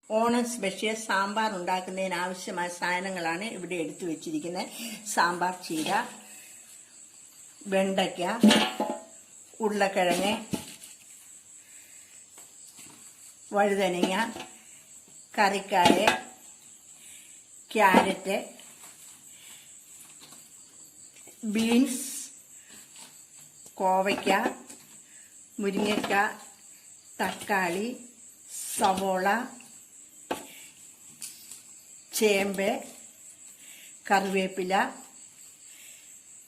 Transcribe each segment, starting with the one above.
Onam special sambar ഉണ്ടാക്കുന്നതിന് ആവശ്യമായ സാധനങ്ങളാണ് ഇവിടെ എടുത്തു വെച്ചിരിക്കുന്നത്. സാമ്പാർ ചീര, വെണ്ടയ്ക്ക, ഉരുളക്കിഴങ്ങ്, വഴുതനങ്ങ, കറിക്കായ, ക്യാരറ്റ്, ബീൻസ്, കോവയ്ക്ക, മുരിങ്ങയ്ക്ക, തക്കാളി, സവോള, ചേമ്പ്, കറിവേപ്പില,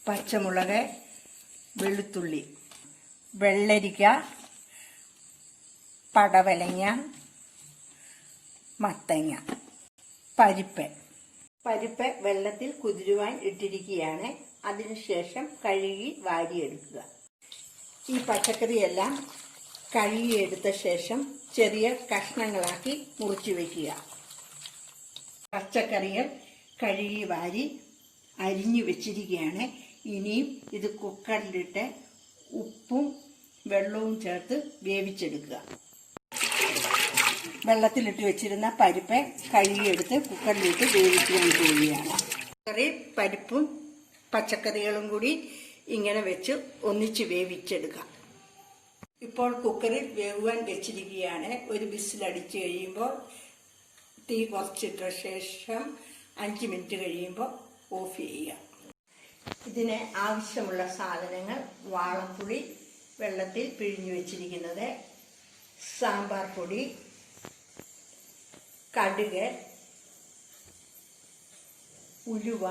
പച്ചമുളക്, വെളുത്തുള്ളി, വെള്ളരിക്ക, പടവലങ്ങ, മത്തങ്ങ, പരിപ്പ് വെള്ളത്തിൽ കുതിരുവാൻ ഇട്ടിരിക്കുകയാണ്. അതിനുശേഷം കഴുകി വാരിയെടുക്കുക. ഈ പച്ചക്കറിയെല്ലാം കഴുകിയെടുത്ത ശേഷം ചെറിയ കഷ്ണങ്ങളാക്കി മുറിച്ചു വയ്ക്കുക. പച്ചക്കറികൾ കഴുകി വാരി അരിഞ്ഞു വെച്ചിരിക്കുകയാണ്. ഇനിയും ഇത് കുക്കറിലിട്ട് ഉപ്പും വെള്ളവും ചേർത്ത് വേവിച്ചെടുക്കുക. വെള്ളത്തിലിട്ട് വെച്ചിരുന്ന പരിപ്പ് കഴുകിയെടുത്ത് കുക്കറിലിട്ട് വേവിക്കാൻ പോവുകയാണ്. പരിപ്പും പച്ചക്കറികളും കൂടി ഇങ്ങനെ വെച്ച് ഒന്നിച്ച് വേവിച്ചെടുക്കാം. ഇപ്പോൾ കുക്കറിൽ വേവുവാൻ വെച്ചിരിക്കുകയാണ്. ഒരു വിസിലടിച്ച് കഴിയുമ്പോൾ തീ കുറച്ചിട്ട ശേഷം 5 മിനിറ്റ് കഴിയുമ്പോൾ ഓഫ് ചെയ്യുക. ഇതിന് ആവശ്യമുള്ള സാധനങ്ങൾ: വാളംപുളി വെള്ളത്തിൽ പിഴിഞ്ഞു വെച്ചിരിക്കുന്നത്, സാമ്പാർ പൊടി, കടുക്, ഉലുവ,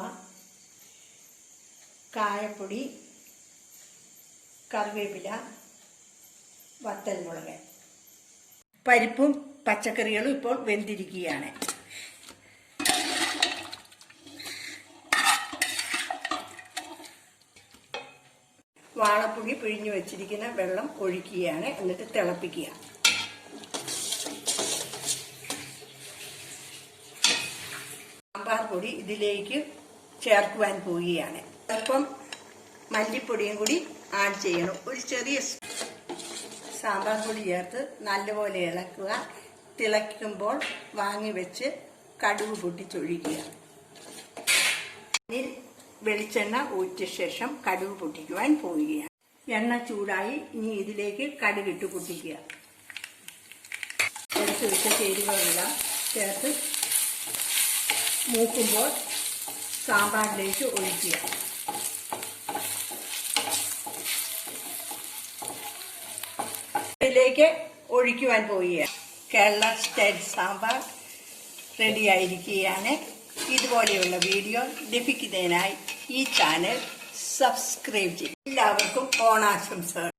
കായപ്പൊടി, കറിവേപ്പില, വത്തൽമുളക്. പരിപ്പും പച്ചക്കറികളും ഇപ്പോൾ വെന്തിരിക്കുകയാണ്. വാളപ്പൊടി പിഴിഞ്ഞു വെച്ചിരിക്കുന്ന വെള്ളം ഒഴിക്കുകയാണ്. എന്നിട്ട് തിളപ്പിക്കുക. സാമ്പാർ പൊടി ഇതിലേക്ക് ചേർക്കുവാൻ പോവുകയാണ്. അല്പം മല്ലിപ്പൊടിയും കൂടി ആഡ് ചെയ്യണം. ഒരു ചെറിയ സാമ്പാർ പൊടി ചേർത്ത് നല്ലപോലെ ഇളക്കുക. തിളയ്ക്കുമ്പോൾ വാങ്ങി വെച്ച് കടുക് പൊട്ടിച്ചൊഴിക്കുക. ഇതിൽ വെളിച്ചെണ്ണ ഊറ്റിയ ശേഷം കടുക് പൊട്ടിക്കുവാൻ പോവുകയാണ്. എണ്ണ ചൂടായി. ഇനി ഇതിലേക്ക് കടുകിട്ട് പൊട്ടിക്കുക. എടുത്ത് വെച്ച ചേരുവകളെല്ലാം ചേർത്ത് മൂക്കുമ്പോൾ സാമ്പാറിലേക്ക് ഒഴിക്കുക. ഇതിലേക്ക് ഒഴിക്കുവാൻ പോവുകയാണ്. കേരള സ്റ്റൈൽ സാമ്പാർ റെഡിയായിരിക്കുകയാണ്. ഇതുപോലെയുള്ള വീഡിയോ ലഭിക്കുന്നതിനായി ഈ ചാനൽ സബ്സ്ക്രൈബ് ചെയ്യും. എല്ലാവർക്കും ഓണാശംസകൾ.